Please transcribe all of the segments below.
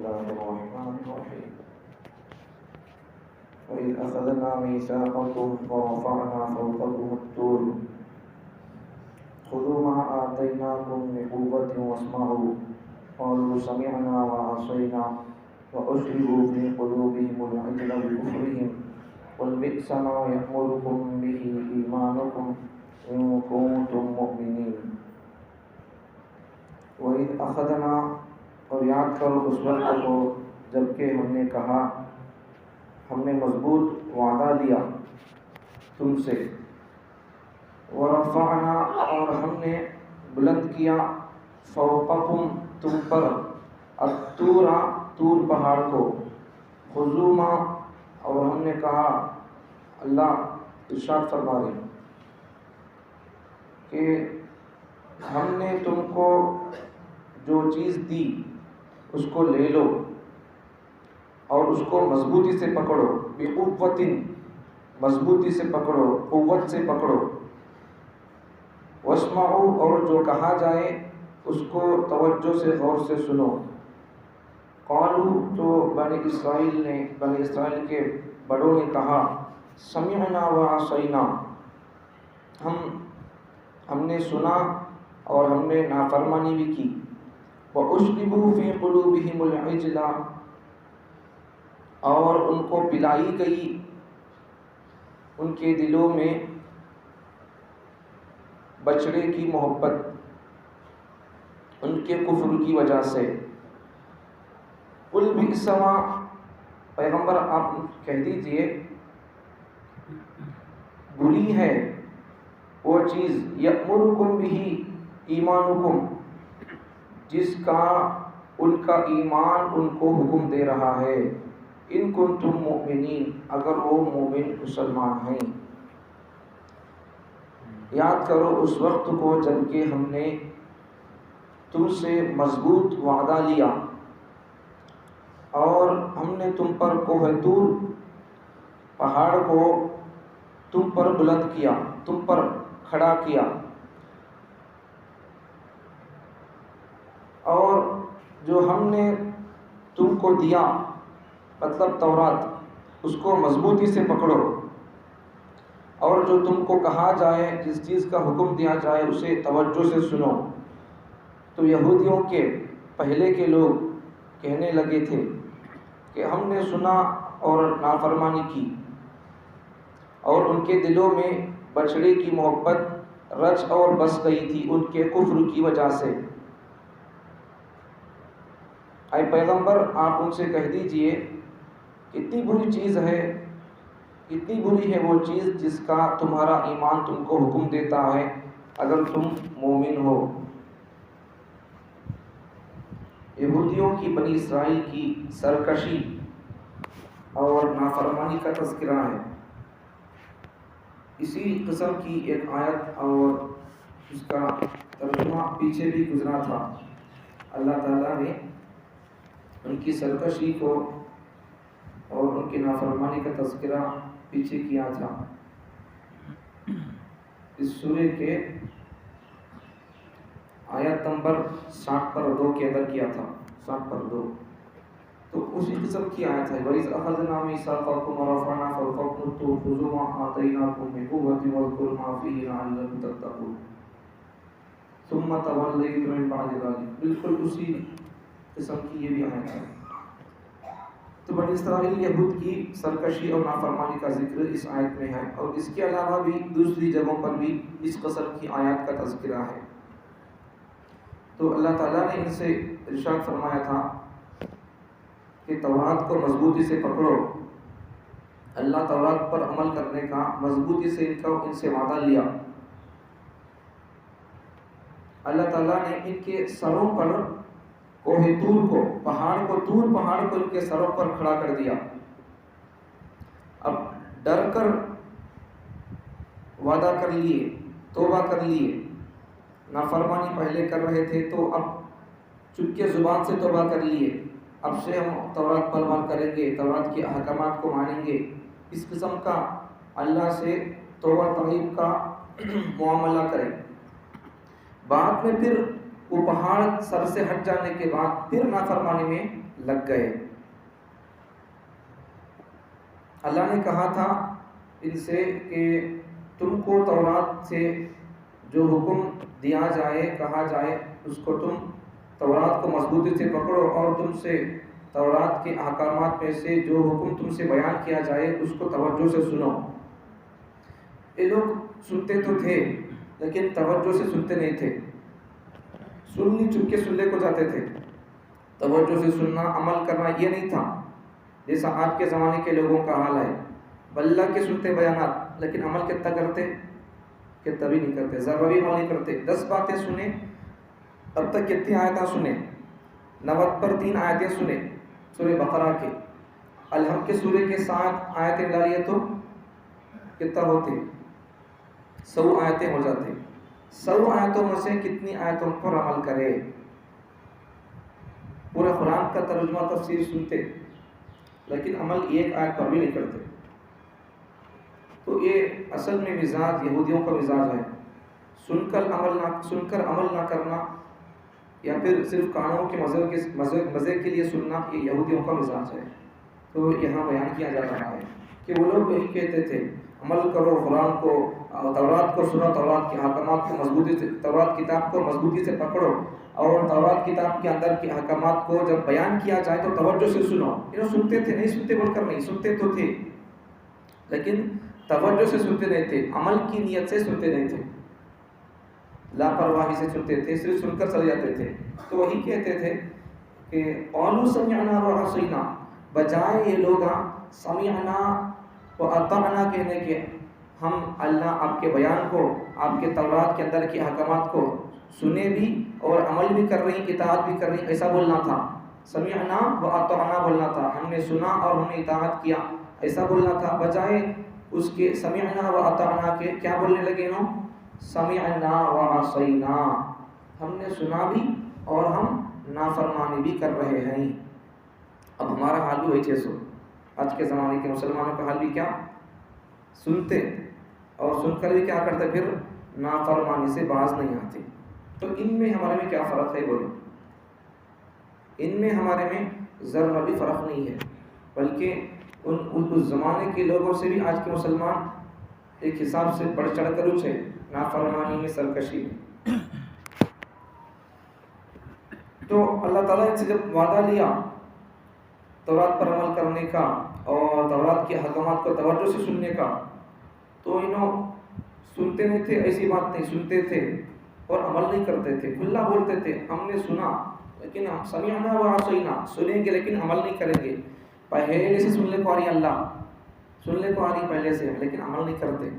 الرحمن الرحيم وإذ أخذنا ميثاقكم ورفعنا فوقكم الطور خذوا ما آتيناكم بقوة واسمعوا قالوا سمعنا وعصينا وأشربوا في قلوبهم العجل بكفرهم قل بئس ما يأمركم به إيمانكم إن كنتم مؤمنين وإذ أخذنا اور یاد کرو اس وقت کو جب کہ ہم نے کہا، ہم نے مضبوط وعدہ لیا تم سے، ورفعنا اور ہم نے بلند کیا، فوقکم تم پر، الطور طور پہاڑ کو، خذوا ما اور ہم نے کہا، اللہ ارشاد فرما رہے کہ ہم نے تم کو جو چیز دی اس کو لے لو اور اس کو مضبوطی سے پکڑو، بقوۃ مضبوطی سے پکڑو، قوت سے پکڑو، واسمعوا اور جو کہا جائے اس کو توجہ سے غور سے سنو۔ قالوا تو بنی اسرائیل کے بڑوں نے کہا، سمعنا وعصینا ہم نے سنا اور ہم نے نافرمانی بھی کی، وَأُشْرِبُوا فِي قُلُوبِهِمُ الْعِجْلَ اور ان کو پلائی گئی ان کے دلوں میں بچڑے کی محبت ان کے کفر کی وجہ سے۔ قُلْ بِئْسَ مَا پیغمبر آپ کہہ دیجئے بری ہے وہ چیز، یأمرکم بہ ایمانکم جس کا ان کا ایمان ان کو حکم دے رہا ہے، ان کنتم مؤمنین اگر وہ مومن مسلمان ہیں۔ یاد کرو اس وقت کو جب کہ ہم نے تم سے مضبوط وعدہ لیا اور ہم نے تم پر کوہ طور پہاڑ کو تم پر بلند کیا، تم پر کھڑا کیا، اور جو ہم نے تم کو دیا مطلب تورات اس کو مضبوطی سے پکڑو، اور جو تم کو کہا جائے جس چیز کا حکم دیا جائے اسے توجہ سے سنو۔ تو یہودیوں کے پہلے کے لوگ کہنے لگے تھے کہ ہم نے سنا اور نافرمانی کی، اور ان کے دلوں میں بچڑے کی محبت رچ اور بس گئی تھی ان کے کفر کی وجہ سے۔ اے پیغمبر آپ ان سے کہہ دیجئے کتنی بری چیز ہے، کتنی بری ہے وہ چیز جس کا تمہارا ایمان تم کو حکم دیتا ہے اگر تم مومن ہو۔ یہودیوں کی بنی اسرائیل کی سرکشی اور نافرمانی کا تذکرہ ہے۔ اسی قسم کی ایک آیت اور اس کا ترجمہ پیچھے بھی گزرا تھا۔ اللہ تعالیٰ نے ان کی سرکشی کو اور ان کی نافرمانی کا تذکرہ پیچھے کیا تھا، اس سورہ کے آیت نمبر 60/2 کے اندر کیا تھا، 60/2۔ تو اسی قسم کی آیت ہے، وَإِذْ أَخَذْنَا مِيثَاقَكُمْ وَرَفَعْنَا فَوْقَكُمُ الطُّورَ خُذُوا مَا آتَيْنَاكُمْ بِقُوَّةٍ وَاذْكُرُوا مَا فِيهِ لَعَلَّكُمْ تَتَّقُونَ ثُمَّ تَوَلَّيْتُمْ مِن بَعْدِ ذَلِكَ۔ بالکل اسی قسم کی یہ بھی آیت ہے۔ تو بنی اسرائیل یہود کی سرکشی اور نافرمانی کا ذکر اس آیت میں ہے، اور اس کے علاوہ بھی دوسری جگہوں پر بھی اس قسم کی آیات کا تذکرہ ہے۔ تو اللہ تعالیٰ نے ان سے ارشاد فرمایا تھا کہ تورات کو مضبوطی سے پکڑو، اللہ تورات پر عمل کرنے کا مضبوطی سے ان سے وعدہ لیا۔ اللہ تعالیٰ نے ان کے سروں پر کوہ طور کو، پہاڑ کو ان کے سروں پر کھڑا کر دیا۔ اب ڈر کر وعدہ کر لیے، توبہ کر لیے، نافرمانی پہلے کر رہے تھے تو اب چپکے زبان سے توبہ کر لیے، اب سے ہم تورات پر عمل کریں گے، تورات کے احکامات کو مانیں گے، اس قسم کا اللہ سے توبہ طیب کا معاملہ کریں۔ بعد میں پھر وہ پہاڑ سر سے ہٹ جانے کے بعد پھر نافرمانی میں لگ گئے۔ اللہ نے کہا تھا ان سے کہ تم کو تورات سے جو حکم دیا جائے، کہا جائے، اس کو تم تورات کو مضبوطی سے پکڑو، اور تم سے تورات کے احکامات میں سے جو حکم تم سے بیان کیا جائے اس کو توجہ سے سنو۔ یہ لوگ سنتے تو تھے لیکن توجہ سے سنتے نہیں تھے، سننی چپکے سننے کو جاتے تھے۔ توجہ سے سننا، عمل کرنا یہ نہیں تھا، جیسا آج کے زمانے کے لوگوں کا حال ہے۔ بلّہ کے سنتے بیانات لیکن عمل کتنا کرتے؟ کتنا بھی نہیں کرتے، ذرا بھی عمل نہیں کرتے۔ 10 باتیں سنیں، اب تک کتنی آیتیں سنیں؟ 90 پر 3 آیتیں سنیں سورہ بقرہ کے۔ الحمد کے سورہ کے 7 آیتیں ڈالیے تو کتنا ہوتے؟ 100 آیتیں ہو جاتے۔ 100 آیتوں میں سے کتنی آیتوں پر عمل کرے؟ پورے قرآن کا ترجمہ تفسیر سنتے لیکن عمل ایک آیت پر بھی نہیں کرتے۔ تو یہ اصل میں مزاج یہودیوں کا مزاج ہے، سن کر عمل نہ کرنا، یا پھر صرف کانوں کے مزے کے لیے سننا، یہ یہودیوں کا مزاج ہے۔ تو یہاں بیان کیا جا رہا ہے کہ وہ لوگ یہی کہتے تھے عمل کرو قرآن کو، تورات کو سنو، تورات کے احکامات کو مضبوطی سے، تورات کتاب کو مضبوطی سے پکڑو، اور تورات کتاب کے اندر کے احکامات کو جب بیان کیا جائے تو توجہ سے سنو۔ یہ سنتے تھے، نہیں سنتے بول کر نہیں، سنتے تو تھے لیکن توجہ سے سنتے نہیں تھے، عمل کی نیت سے سنتے نہیں تھے، لاپرواہی سے سنتے تھے، صرف سن کر چلے جاتے تھے۔ تو وہی کہتے تھے کہ قالوا سمعنا وعصینا، بجائے یہ لوگ سمعنا واطعنا کہنے کے ہم اللہ آپ کے بیان کو، آپ کے تورات کے اندر کے احکامات کو سنے بھی اور عمل بھی کر رہی، اطاعت بھی کر رہی، ایسا بولنا تھا۔ سمعنا واطعنا بولنا تھا، ہم نے سنا اور ہم نے اطاعت کیا، ایسا بولنا تھا۔ بجائے اس کے سمعنا واطعنا کے کیا بولنے لگے ہوں؟ سمعنا وعصینا، ہم نے سنا بھی اور ہم نافرمانی بھی کر رہے ہیں۔ اب ہمارا حال بھی وہی چیز ہو، آج کے زمانے کے مسلمانوں کا حال بھی کیا؟ سنتے اور سن کر بھی کیا کرتے؟ پھر نافرمانی سے باز نہیں آتے۔ تو ان میں ہمارے میں کیا فرق ہے بولو؟ ان میں ہمارے میں ذرا بھی فرق نہیں ہے، بلکہ اس زمانے کے لوگوں سے بھی آج کے مسلمان ایک حساب سے بڑھ چڑھ کر اچھے نافرمانی میں، سرکشی میں۔ تو اللہ تعالیٰ ان سے جب وعدہ لیا تورات پر عمل کرنے کا اور تورات کے احکامات کو توجہ سے سننے کا، تو انہوں سنتے نہیں تھے، ایسی بات نہیں، سنتے تھے اور عمل نہیں کرتے تھے، کھلا بولتے تھے ہم نے سنا لیکن سمعنا وعصینا، سنیں گے لیکن عمل نہیں کریں گے۔ پہلے سے سننے کو آ رہی اللہ، سننے کو آ رہی پہلے سے، لیکن عمل نہیں کرتے۔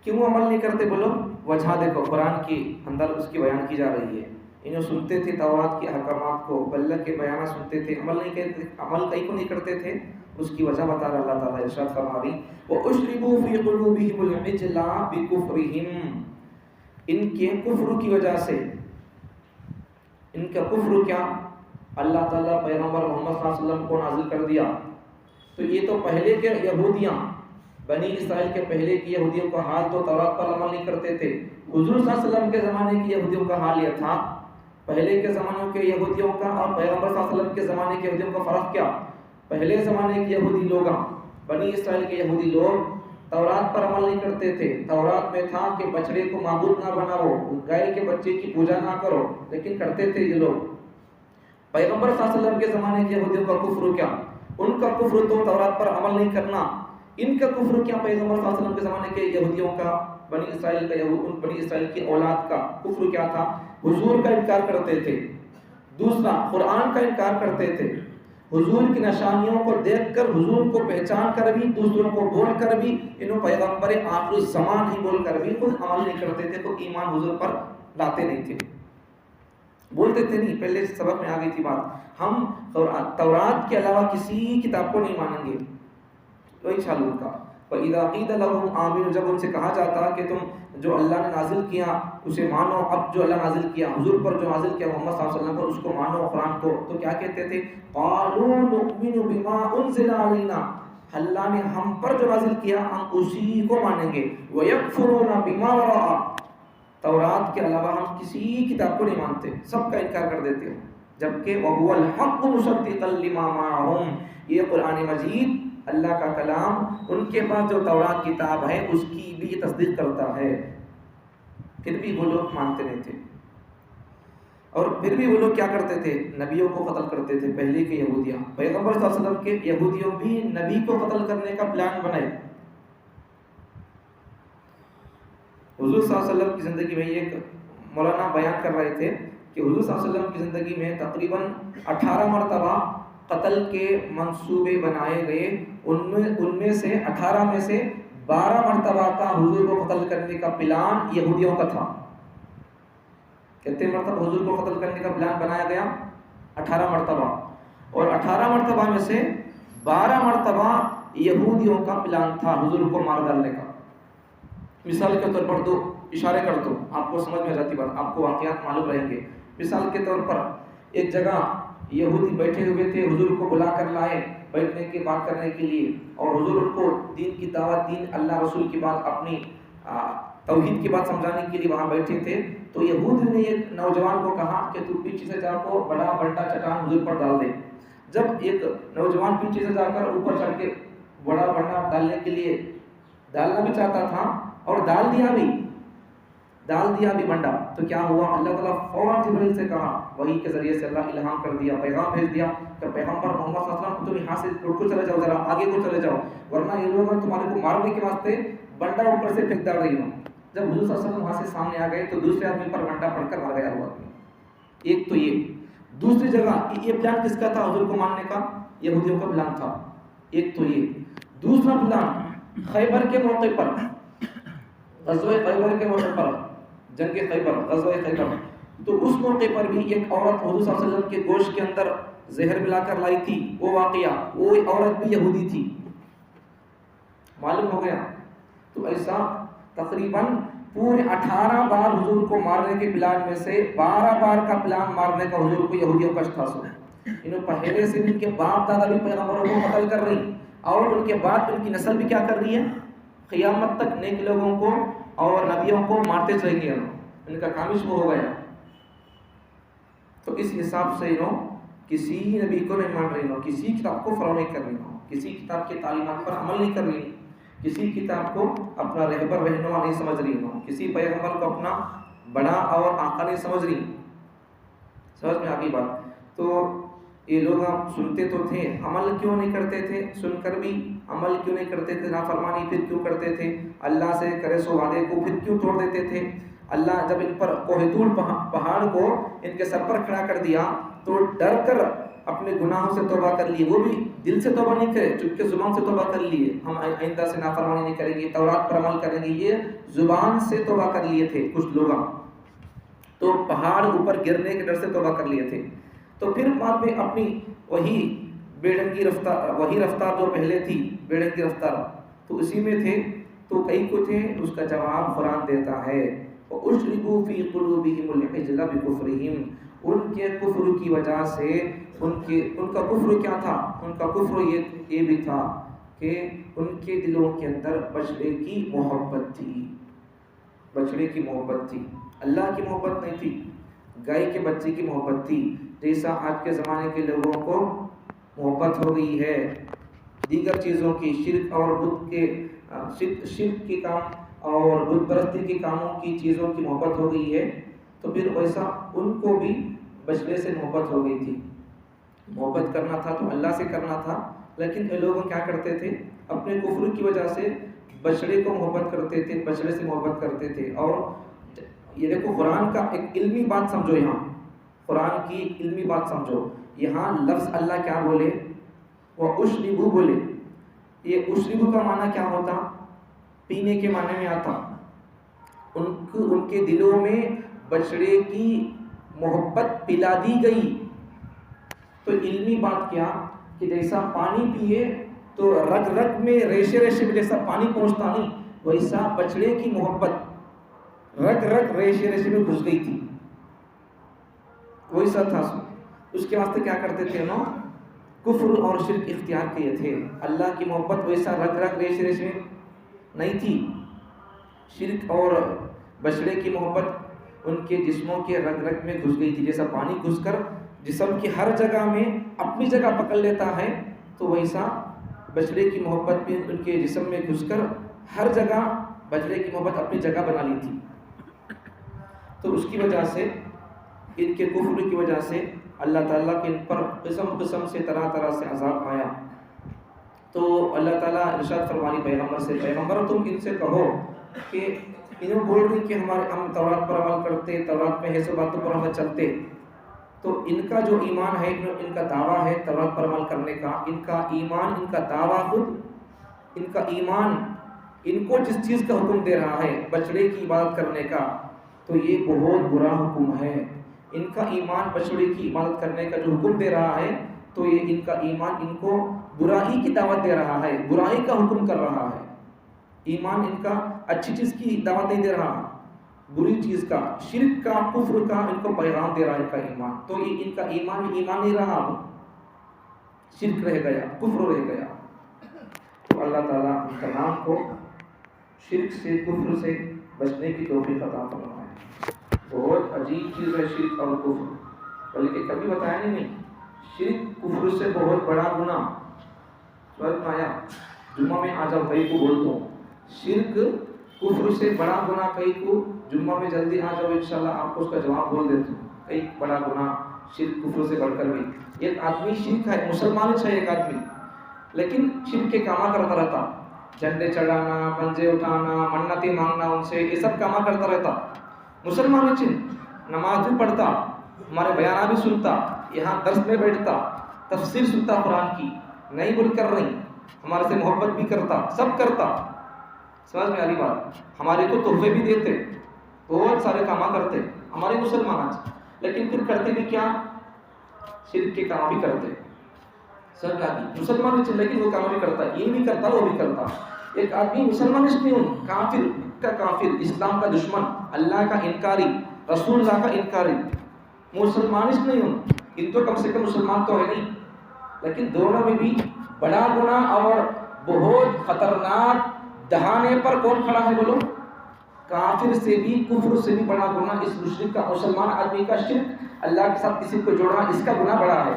کیوں عمل نہیں کرتے بولو؟ وجہ دیکھو، قرآن کی اندر اس کی بیان کی جا رہی ہے۔ انہوں سنتے تھے تورات کے احکامات کو، اللہ کے بیانات سنتے تھے، عمل نہیں کرتے، عمل کہیں کو نہیں کرتے تھے، اس کی وجہ بتا رہا اللہ تعالیٰ، ارشاد فرما رہی وَأُشْرِبُوا فِي قُلُوبِهِمُ الْعِجْلَ بِكُفْرِهِمْ، ان کے کفر کی وجہ سے۔ ان کا کفر کیا؟ اللہ تعالیٰ پیغمبر محمد صلی اللہ علیہ وسلم کو نازل کر دیا، تو یہ تو پہلے کے یہودیاں، بنی اسرائیل کے پہلے کی یہودیوں کا حال تو تورات پر عمل نہیں کرتے تھے۔ حضور صلی اللہ علیہ وسلم کے زمانے کی یہودیوں کا حال یہ تھا۔ پہلے کے زمانوں کے یہودیوں کا اور پیغمبر صلی اللہ علیہ وسلم کے زمانے کے یہودیوں کا فرق کیا؟ پہلے زمانے کے یہودی لوگ، بنی اسرائیل کے یہودی لوگ تورات پر عمل نہیں کرتے تھے۔ تورات میں تھا کہ بچڑے کو معبود نہ بناؤ، گائے کے بچے کی پوجا نہ کرو، لیکن کرتے تھے یہ لوگ۔ پیغمبر صلی اللہ علیہ وسلم کے زمانے کے یہودیوں کا کفر کیا؟ ان کا کفر تو تورات پر عمل نہیں کرنا۔ ان کا کفر کیا؟ پیغمبر صلی اللہ علیہ وسلم کے زمانے کے یہودیوں کا، بنی اسرائیل کا، بنی اسرائیل کی اولاد کا کفر کیا تھا؟ حضور کا انکار کرتے تھے۔ دوسرا، قرآن کا انکار کرتے تھے۔ حضور کی نشانیوں کو دیکھ کر، حضور کو پہچان کر بھی، دوسروں کو بول کر بھی، انہوں پیغمبر آخر الزمان ہی بول کر بھی خود عمل نہیں کرتے تھے، تو ایمان حضور پر لاتے نہیں تھے، بولتے تھے نہیں۔ پہلے سبق میں آ گئی تھی بات، ہم تورات کے علاوہ کسی کتاب کو نہیں مانیں گے، تو انشاءاللہ کا وَإِذَا قِيلَ لَهُمْ آمِنُوا، جب ان سے کہا جاتا کہ تم جو اللہ نے نازل کیا اسے مانو، اب جو اللہ نازل کیا حضور پر، جو نازل کیا محمد صلی اللہ علیہ وسلم پر، اس کو مانو، قرآن کو، تو کیا کہتے تھے؟ قَالُوا نُؤْمِنُ بِمَا أُنزِلَ عَلَيْنَا، اللہ نے ہم پر جو نازل کیا ہم اسی کو مانیں گے۔ وَيَكْفُرُونَ بِمَا وَرَاءَ، تورات کے علاوہ ہم کسی کتاب کو نہیں مانتے، سب کا انکار کر دیتے ہیں۔ جبکہ وَهُوَ الْحَقُّ مُصَدِّقًا لِمَا مَعَهُمْ، یہ قرآن مجید اللہ کا کلام ان کے پاس جو تورات کتاب ہے اس کی بھی یہ تصدیق کرتا ہے، پھر بھی وہ لوگ مانتے نہیں تھے۔ اور پھر بھی وہ لوگ کیا کرتے تھے؟ نبیوں کو قتل کرتے تھے، پہلے کے یہودیاں۔ پیغمبر صلی اللہ علیہ وسلم کے یہودیوں بھی نبی کو قتل کرنے کا پلان بنائے۔ حضور صلی اللہ علیہ وسلم کی زندگی میں ایک مولانا بیان کر رہے تھے کہ حضور صلی اللہ علیہ وسلم کی زندگی میں تقریباً 18 مرتبہ قتل کے منصوبے بنائے گئے، ان میں سے 18 میں سے 12 مرتبہ کا حضور کو قتل کرنے کا پلان یہودیوں کا تھا۔ کتنے مرتبہ حضور کو قتل کرنے کا پلان بنایا گیا؟ 18 مرتبہ، اور 18 مرتبہ میں سے 12 مرتبہ یہودیوں کا پلان تھا حضور کو مار ڈالنے کا۔ مثال کے طور پر دو اشارے کر دو، آپ کو سمجھ میں جاتی بات، آپ کو واقعات معلوم رہیں گے۔ مثال کے طور پر ایک جگہ یہودی بیٹھے ہوئے تھے، حضور کو بلا کر لائے بیٹھنے کی بات کرنے کے لیے، اور حضور ان کو دین کی دعوت، دین اللہ رسول کی بات، اپنی توحید کی بات سمجھانے کے لیے وہاں بیٹھے تھے۔ تو یہود نے ایک نوجوان کو کہا کہ تو پیچھے سے جا کو بڑا بنٹا چٹان حضور پر ڈال دے۔ جب ایک نوجوان پیچھے سے جا کر اوپر چڑھ کے بڑا بنٹا ڈالنے کے لیے ڈالنا بھی چاہتا تھا اور ڈال دیا بھی بنڈا، تو کیا ہوا؟ اللہ تعالیٰ فوراً جبریل سے کہا، وحی کے ذریعے سے اللہ الہام کر دیا، پیغام بھیج دیا کہ پیغمبر محمد صلی اللہ علیہ وسلم تم یہاں سے اٹھ کو چلے جاؤ، ذرا آگے کو چلے جاؤ، ورنہ یہ لوگ تمہارے کو مارنے کے واسطے بنڈا اوپر سے پھینک ڈال رہی ہوں۔ جب حضور صلی اللہ علیہ وسلم وہاں سے سامنے آ گئے تو دوسرے آدمی پر بنڈا پڑھ کر مر گیا ہوا آدمی۔ ایک تو یہ، دوسری جگہ یہ پلان کس کا تھا حضور کو مارنے کا؟ یہودیوں کا پلان تھا۔ ایک تو یہ، دوسرا پلان خیبر کے موقع پر، غزوہ خیبر کے موقع پر، جنگ خیبر، غزوہ خیبر، تو اس موقع پر بھی ایک عورت حضور صلی اللہ علیہ وسلم کے گوشت کے اندر زہر ملا کر لائی تھی، وہ واقعہ، وہ عورت بھی یہودی تھی، معلوم ہو گیا۔ تو ایسا تقریباً پورے 18 بار حضور کو مارنے کے پلان میں سے 12 بار کا پلان مارنے کا حضور کو یہودیوں کا تھا۔ انہوں پہلے سے ان کے باپ دادا بھی پیغمبروں کو قتل کر رہی، اور ان کے بعد ان کی نسل بھی کیا کر رہی ہے؟ قیامت تک نیک لوگوں کو اور نبیوں کو مارتے چلیں گے، ان کا کام شروع ہو گیا۔ تو اس حساب سے کسی نبی کو نہیں مان رہی، کسی کتاب کو فالو نہیں کر رہی، کسی کتاب کے تعلیمات پر عمل نہیں کر رہی، کسی کتاب کو اپنا رہبر رہنما نہیں سمجھ رہی، کسی پیغمبر کو اپنا بڑا اور آقا نہیں سمجھ رہی۔ سمجھ میں آ گئی بات؟ تو یہ لوگ سنتے تو تھے، عمل کیوں نہیں کرتے تھے؟ سن کر بھی عمل کیوں نہیں کرتے تھے؟ نافرمانی پھر کیوں کرتے تھے؟ اللہ سے کرے سو وعدے کو پھر کیوں توڑ دیتے تھے؟ اللہ جب ان پر کوہ طور پہاڑ کو ان کے سر پر کھڑا کر دیا تو ڈر کر اپنے گناہوں سے توبہ کر لیے، وہ بھی دل سے توبہ نہیں کرے، چونکہ زبان سے توبہ کر لیے، ہم آئندہ سے نافرمانی نہیں کریں گے، تورات پر عمل کریں گے، یہ زبان سے توبہ کر لیے تھے کچھ لوگ، تو پہاڑ اوپر گرنے کے ڈر سے توبہ کر لیے تھے۔ تو پھر بعد میں اپنی وہی بےڈنگی رفتار، وہی رفتار جو پہلے تھی بےڈنگی رفتار، تو اسی میں تھے، تو کئی کو تھے، اس کا جواب قرآن دیتا ہے، وَأُشْرِبُوا فِي قُلُوبِهِمُ الْعِجْلَ بِكُفْرِهِمْ، ان کے کفر کی وجہ سے ان کا کفر کیا تھا؟ ان کا کفر یہ بھی تھا کہ ان کے دلوں کے اندر بچڑے کی محبت تھی، بچڑے کی محبت تھی، اللہ کی محبت نہیں تھی، گائے کے بچے کی محبت تھی، جیسا آج کے زمانے کے لوگوں کو محبت ہو گئی ہے دیگر چیزوں کی، شرک اور بت کے شرک کے کام اور بت پرستی کے کاموں کی چیزوں کی محبت ہو گئی ہے، تو پھر ویسا ان کو بھی بچڑے سے محبت ہو گئی تھی۔ محبت کرنا تھا تو اللہ سے کرنا تھا، لیکن یہ لوگ کیا کرتے تھے؟ اپنے کفر کی وجہ سے بچڑے کو محبت کرتے تھے، بچڑے سے محبت کرتے تھے۔ اور یہ دیکھو قرآن کا ایک علمی بات سمجھو، یہاں قرآن کی ایک علمی بات سمجھو، یہاں لفظ اللہ کیا بولے؟ وہ اشربو بولے۔ یہ اشربو کا معنی کیا ہوتا؟ پینے کے معنی میں آتا۔ ان کے دلوں میں بچڑے کی محبت پلا دی گئی۔ تو علمی بات کیا کہ جیسا پانی پیے تو رگ رگ میں ریشے ریشے میں جیسا پانی پہنچتا نہیں، ویسا بچڑے کی محبت رگ رگ ریشے ریشے میں گھس گئی تھی، ویسا تھا۔ اس کے واسطے کیا کرتے تھے؟ کفر اور شرک اختیار کیے تھے۔ اللہ کی محبت ویسا رگ رگ ریشے ریشے میں نہیں تھی، شرک اور بچڑے کی محبت ان کے جسموں کے رگ رگ میں گھس گئی تھی، جیسا پانی گھس کر جسم کی ہر جگہ میں اپنی جگہ پکڑ لیتا ہے، تو ویسا بچڑے کی محبت بھی ان کے جسم میں گھس کر ہر جگہ بچڑے کی محبت اپنی جگہ بنا لی تھی. تو اس کی وجہ سے، ان کے کفر کی وجہ سے اللہ تعالیٰ کے ان پر قسم قسم سے طرح طرح سے عذاب آیا. تو اللہ تعالیٰ ارشاد فرمانی پیغمبر سے، پیغمبر تم ان سے کہو کہ انہوں بول رہی کہ ہم تورات پر عمل کرتے، تورات میں ہے سو باتوں پر عمل چلتے، تو ان کا جو ایمان ہے، ان کا دعویٰ ہے تورات پر عمل کرنے کا، ان کا ایمان، ان کا دعویٰ خود، ان کا ایمان ان کو جس چیز کا حکم دے رہا ہے بچڑے کی عبادت کرنے کا، تو یہ بہت برا حکم ہے. ان کا ایمان بچڑے کی عبادت کرنے کا جو حکم دے رہا ہے، تو یہ ان کا ایمان ان کو برائی کی دعوت دے رہا ہے، برائی کا حکم کر رہا ہے. ایمان ان کا اچھی چیز کی دعوت نہیں دے رہا، بری چیز کا، شرک کا، کفر کا ان کو پیغام دے رہا ہے ان کا ایمان. تو یہ ان کا ایمان نہیں رہا، شرک رہ گیا، کفر رہ گیا. تو اللہ تعالیٰ ان کا نام کو شرک سے، کفر سے بچنے کی توفیق عطا فرمائے. بہت عجیب چیز ہے شرک اور کفر، بلکہ کبھی بتایا نہیں. شرک کفر سے بہت بڑا گناہ. سمجھ میں آیا؟ جمعہ میں آ جاؤ، کئی کو بولتا ہوں شرک کفر سے بڑا گناہ. کئی کو جمعہ میں جلدی آ جاؤ، انشاءاللہ آپ کو اس کا جواب بول دیتا ہوں. کئی بڑا گناہ شرک کفر سے بڑھ کر بھی. ایک آدمی شرک ہے، مسلمان ہے ایک آدمی، لیکن شرک کے کاماں کرتا رہتا، جھنڈے چڑھانا، پنجے اٹھانا، منتیں مانگنا ان سے، یہ سب کاماں کرتا رہتا. مسلمان چن، نماز بھی پڑھتا، ہمارے بیانہ بھی سنتا، یہاں درس میں بیٹھتا، تفسیر سنتا قرآن کی، نہیں بول کر رہی، ہمارے سے محبت بھی کرتا، سب کرتا. سمجھ میں آ رہی بات؟ ہمارے کو تحفے بھی دیتے، بہت سارے کام کرتے ہمارے مسلمان، لیکن پھر کرتے بھی کیا؟ شرک کے کام بھی کرتے. سب مسلمان لیکن وہ کام بھی کرتا، یہ بھی کرتا، وہ بھی کرتا. ایک آدمی مسلمان اس نہیں ہوں، کافر کا کافر، اسلام کا دشمن، اللہ کا انکاری، رسول اللہ کا انکاری. مسلمان اس نہیں ہوں، ان تو کم سے کم مسلمان تو ہے نہیں، لیکن دونوں میں بھی بڑا گناہ اور بہت خطرناک دہانے پر کون کھڑا ہے بولو؟ کافر سے بھی، کفر سے بھی بڑا گناہ اس مشرک کا، مسلمان آدمی کا شرک، اللہ کے ساتھ کسی کو جوڑنا، اس کا گناہ بڑا ہے.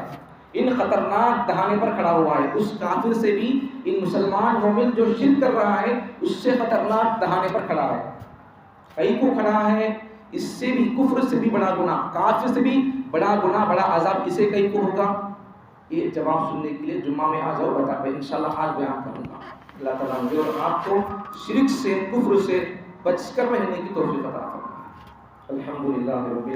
ان خطرناک دہانے پر کھڑا ہوا ہے. اس کافر سے بھی، ان مسلمان مومن جو شرک کر رہا ہے اس سے خطرناک دہانے پر کھڑا ہے. کئی کو کھڑا ہے، اس سے بھی، کفر سے بھی بڑا گناہ، کافر سے بھی بڑا گناہ، بڑا عذاب اسے کئی کو ہوگا. یہ جواب سننے کے لیے جمعہ میں آ جاؤ، بتا میں انشاءاللہ آج بیان کروں گا. اللہ تعالیٰ مجھے اور آپ کو شرک سے، کفر سے بچ کر رہنے کی توفیق عطا فرمائے. الحمدللہ رب العالمین.